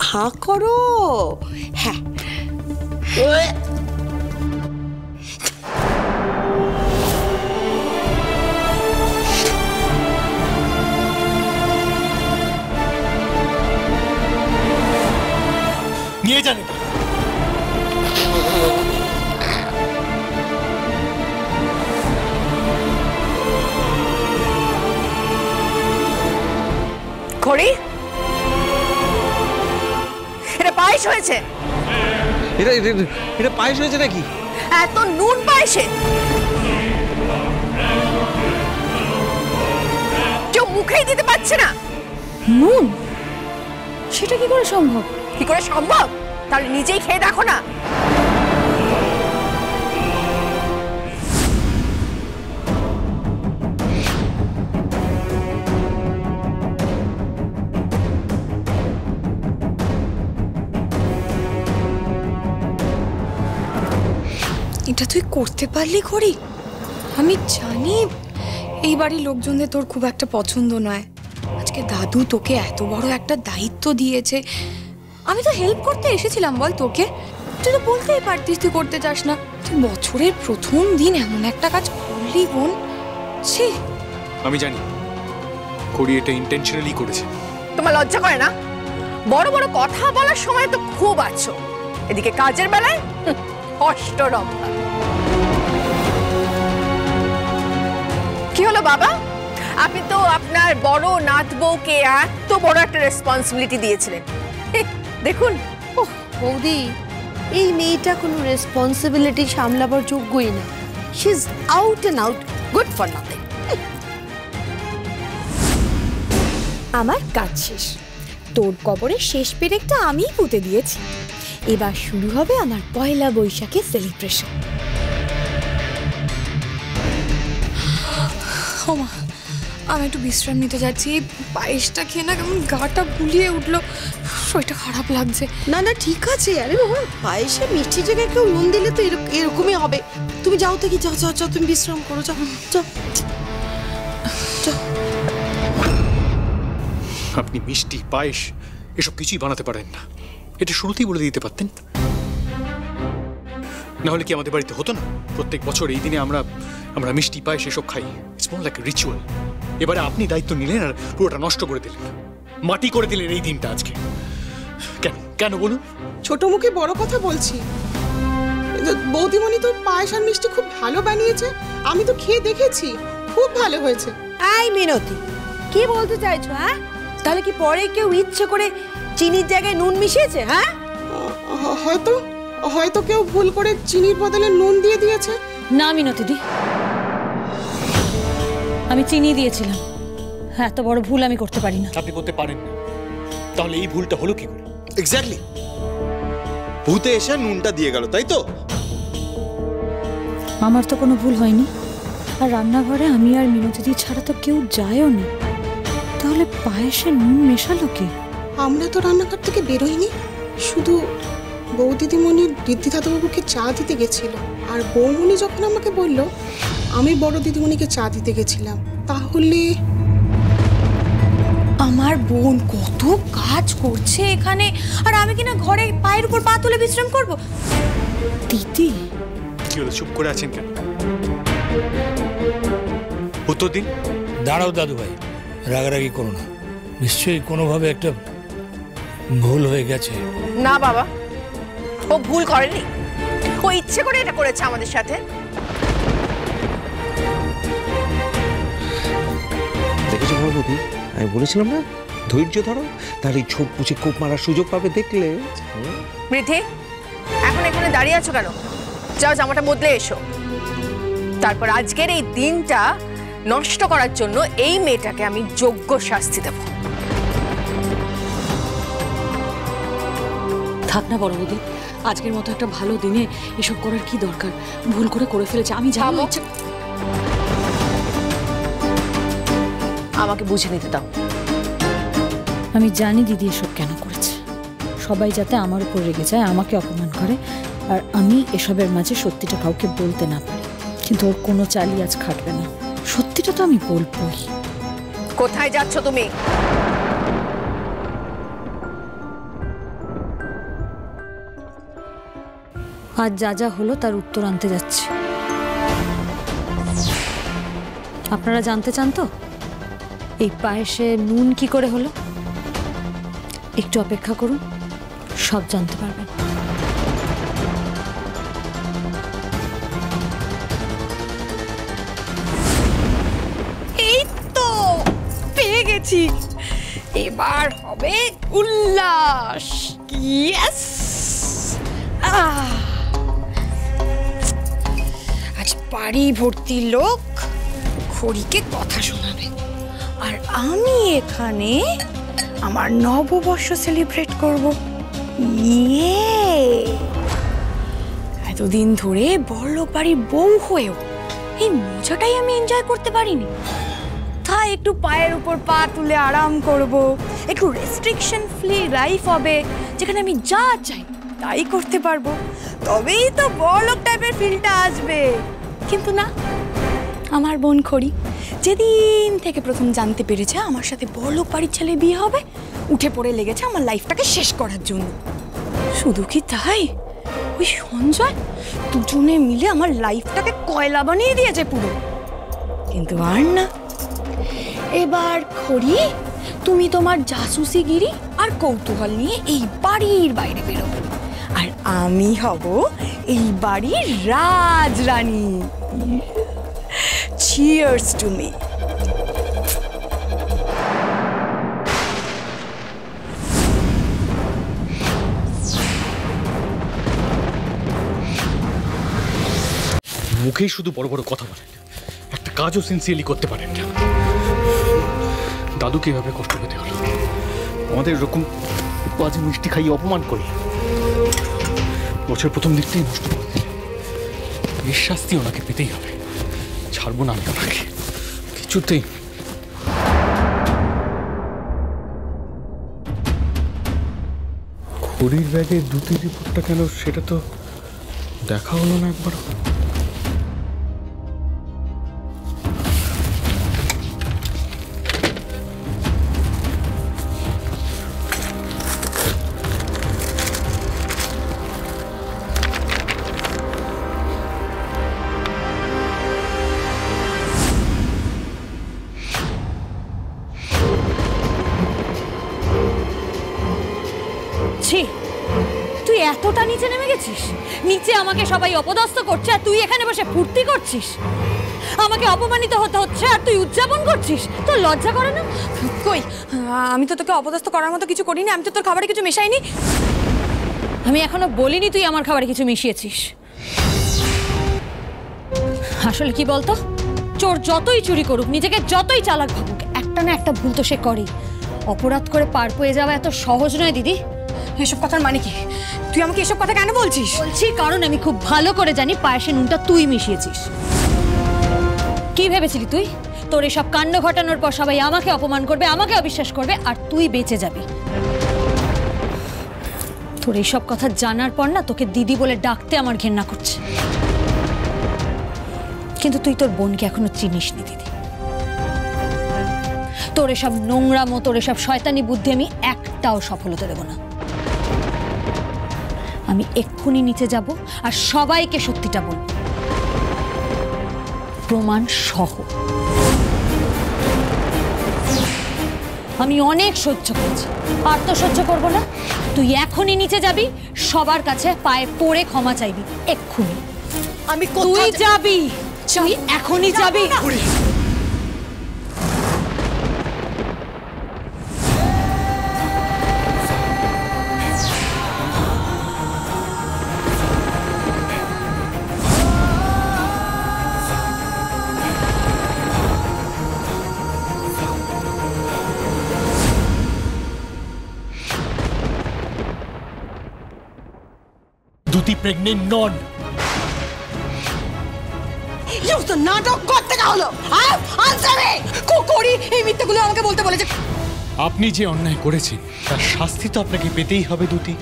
হাঁ করো। হ্যাঁ নিয়ে জানে খড়ি, এটা পায়েস হয়েছে। এটা পায়েস হয়েছে নাকি? এত নুন পায়েসে কেউ মুখেই দিতে পারছে না। নুন? সেটা কি করে সম্ভব? কি করে সম্ভব? তাহলে নিজেই খেয়ে দেখো না। এটা তুই করতে পারলি খড়ি? আমি জানি এই বাড়ির লোকজনদের তোর খুব একটা পছন্দ নয়। আজকে দাদু তোকে এত বড় একটা দায়িত্ব দিয়েছে, আমি তো হেল্প করতে এসেছিলাম বল তোকে। তুই তো বলতেই পারতিস তুই করতে চাস না। তুই বছরের প্রথম দিন এমন একটা কাজ করলি বোন। ছি। আমি জানি খড়ি এটা ইন্টেনশনালি করেছে। তোমার লজ্জা করে না? বড় বড় কথা বলার সময় তো খুব আছো, এদিকে কাজের বেলায় অষ্টরম্ভা। কি হলো বাবা? আপনি তো আপনার বড় নাত বউকে এত বড় একটা রেসপন্সিবিলিটি দিয়েছিলেন, দেখুন। ওহ বৌদি, এই মেয়েটা কোনো রেসপন্সিবিলিটি সামলাবার যোগ্যই না। She is out and out good for nothing. আমার কাজ শেষ। তোর কবরের শেষ পেরেকটা আমিই পুঁতে দিয়েছি। এবার শুরু হবে আমার পয়লা বৈশাখের সেলিব্রেশন। ওমা, আমি একটু বিশ্রাম নিতে যাচ্ছি। পায়েসটা খেয়ে না কেমন গাটা গুলিয়ে উঠলো, শরীরটা খারাপ লাগছে। না না ঠিক আছে। আরে বাবা, পায়েসে মিষ্টি জায়গায় কেউ নুন দিলে তো এরকমই হবে। তুমি যাও থেকে, যাও যাও যাও, তুমি বিশ্রাম করো, যাও যাও। আপনি মিষ্টি পায়েস এসব কিছুই বানাতে পারেন না, এটা শুরুতেই বলে দিতে পারতেন। না হলে কি আমাদের বাড়িতে হতো না প্রত্যেক বছর এই দিনে আমরা মিষ্টি পায়েস এসব খাই? It's more like ritual. এবারে আপনি দায়িত্ব নিলেন আর পুরোটা নষ্ট করে দিলেন, মাটি করে দিলেন এই দিনটা আজকে। কেন কেন বলুন? ছোট মুখে বড় কথা বলছি। বৌদিমণি তো পায়েস আর মিষ্টি খুব ভালো বানিয়েছে, আমি তো খেয়ে দেখেছি, খুব ভালো হয়েছে। আই মিনতি, কি বলতে চাইছো? হ্যাঁ, তাহলে কি পরে কেউ ইচ্ছে করে চিনির জায়গায় নুন মিশিয়েছে? হ্যাঁ, হয়তো কেউ ভুল করে চিনির বদলে নুন দিয়ে দিয়েছে। না মিনতি দি, আমি চিনি দিয়েছিলাম। এত বড় ভুল আমি করতে পারি না। আপনি করতে পারেন না, তাহলে এই ভুলটা হলো কি করে? এক্স্যাক্টলি, ভূতে এসে নুনটা দিয়ে গেল, তাই তো? আমার তো কোনো ভুল হয়নি, আর রান্নাঘরে আমি আর মিনতি দি ছাড়া তো কেউ যায়ও না। তাহলে পায়েসে নুন মেশালো কে? আমরা তো রান্নাঘর থেকে বেরোইনি, শুধু বৌদিদিমণি ঋদ্ধি দাদুবাবুকে চা দিতে গেছিল। আর বৌমণি যখন আমাকে বলল, আমি বড় দিদিমণিকে চা দিতে গেছিলাম। তাহলে আমার বোন কত কাজ করছে এখানে, আর আমি কিনা ঘরে পায়ের উপর পা তুলে বিশ্রাম করব? দিদি, কি হলো, চুপ করে আছেন কেন? উত্তর দিন। দাঁড়াও দাদু ভাই, রাগারাগি করো না। নিশ্চয়ই কোনোভাবে একটা ভুল হয়ে গেছে। না বাবা, ও ভুল করেনি, ও ইচ্ছে করে এটা করেছে আমাদের সাথে। দেখেছো বৌদি, আমি বলেছিলাম না, ধৈর্য ধরো, তাহলে ছোপ পুছে কোপ মারার সুযোগ পাবে। দেখলে বৃদ্ধি, এখন এখানে দাঁড়িয়ে আছো কেন? যাও জামাটা বদলে এসো। তারপর আজকের এই দিনটা নষ্ট করার জন্য এই মেয়েটাকে আমি যোগ্য শাস্তি দেব। থাক না বড় বৌদি, আজকের মতো একটা ভালো দিনে এসব করার কি দরকার? ভুল করে ফেলেছে, আমি জানি। আমাকে বুঝে নিতে দাও। আমি জানি দিদি এসব কেন করেছে। সবাই যাতে আমার উপর রেগে যায়, আমাকে অপমান করে, আর আমি এসবের মাঝে সত্যিটা কাউকে বলতে না পারি। কিন্তু ওর কোনো চালই আজ খাটবে না, সত্যিটা তো আমি বলবই। কোথায় যাচ্ছ তুমি? আজ যা যা হলো তার উত্তর আনতে যাচ্ছি। আপনারা জানতে চান তো এই পায়েসে নুন কি করে হলো? একটু অপেক্ষা করুন, সব জানতে পারবেন। এই তো পেয়ে গেছি, এবার হবে উল্লাস। ইয়েস, আজ বাড়ি ভর্তি লোক খড়িকে কথা শোনাবে, আর আমি এখানে আমার নববর্ষ সেলিব্রেট করব। ইয়ে, এতদিন ধরে বড়লোক বাড়ির বউ হয়েও এই মজাটাই আমি এনজয় করতে পারিনি। তাই একটু পায়ের উপর পা তুলে আরাম করব, একটু রেস্ট্রিকশন ফ্রি লাইফ হবে, যেখানে আমি যা চাই তাই করতে পারবো, তবেই তো বড়লোক টাইপের ফিলটা আসবে। কিন্তু না, আমার বোন খড়ি যেদিন থেকে প্রথম জানতে পেরেছে আমার সাথে বড়লোক বাড়ির ছেলে বিয়ে হবে, উঠে পড়ে লেগেছে আমার লাইফটাকে শেষ করার জন্য। শুধু কি তাই, ওই সঞ্জয় দুজনে মিলে আমার লাইফটাকে কয়লা বানিয়ে দিয়েছে পুরো। কিন্তু আর না, এবার খড়ি তুমি তোমার জাসুসিগিরি আর কৌতূহল নিয়ে এই বাড়ির বাইরে বেরোবে, আর আমি হব এই বাড়ির রাজরানী। Cheers to me. মুখেই শুধু বড় বড় কথা বলেন, একটা কাজও সিনসিয়ারলি করতে পারেন না। দাদুকে এভাবে কষ্ট পেতে হলো, আমাদের এরকম বাজে মিষ্টি খাইয়ে অপমান করে বছর প্রথম দিকটাই নষ্ট করে দিলে। এর শাস্তি ওনাকে পেতেই হবে, ছাড়বো না আমি ওনাকে কিছুতেই। খড়ির ব্যাগে দুধের রিপোর্টটা কেন সেটা তো দেখা হলো না একবারও। তুই এতটা নিচে নেমে গেছিস? নিচে আমাকে সবাই অপদস্থ করছে আর তুই এখানে বসে ফুর্তি করছিস। আমাকে অপমানিত হতে হচ্ছে আর তুই উদযাপন করছিস। তোর লজ্জা করে না? কই, আমি তো তোকে অপদস্থ করার মতো কিছু করিনি, আমি তো তোর খাবারে কিছু মেশাইনি। আমি এখনো বলিনি তুই আমার খাবারে কিছু মিশিয়েছিস। আসলে কি বলতো, চোর যতই চুরি করুক, নিজেকে যতই চালাক ভাবুক, একটা না একটা ভুল তো সে করেই। অপরাধ করে পার পেয়ে যাওয়া এত সহজ নয় দিদি। এসব কথার মানে কি? তুই আমাকে এসব কথা কেন বলছিস? বলছি কারণ আমি খুব ভালো করে জানি পায়েসে নুনটা তুই মিশিয়েছিস। কি ভেবেছিলি তুই? তোর এসব কাণ্ড ঘটানোর পর সবাই আমাকে অপমান করবে, আমাকে অবিশ্বাস করবে, আর তুই বেঁচে যাবি। তোর এইসব কথা জানার পর না তোকে দিদি বলে ডাকতে আমার ঘেন্না করছে। কিন্তু তুই তোর বোনকে এখনো চিনিসনি দিদি। তোর এসব নোংরামো, তোর এসব শয়তানি বুদ্ধি আমি একটাও সফল হতে দেব না। আমি এক্ষুনি নিচে যাব আর সবাইকে সত্যিটা বলবো, প্রমাণ সহ। আমি অনেক সহ্য করেছি, আর তো সহ্য করবো না। তুই এখনই নিচে যাবি, সবার কাছে পায়ে পড়ে ক্ষমা চাইবি এক্ষুনি। আমি তুই যাবি, তুই এখনই যাবি। দুটি প্রেগনেন্ট নন। নাটক করতে হলো। এই মিথ্যাগুলো আমাকে বলতে বলেছে। আপনি যে অন্যায় করেছেন তার শাস্তি তো আপনাকে পেতেই হবে দুটি।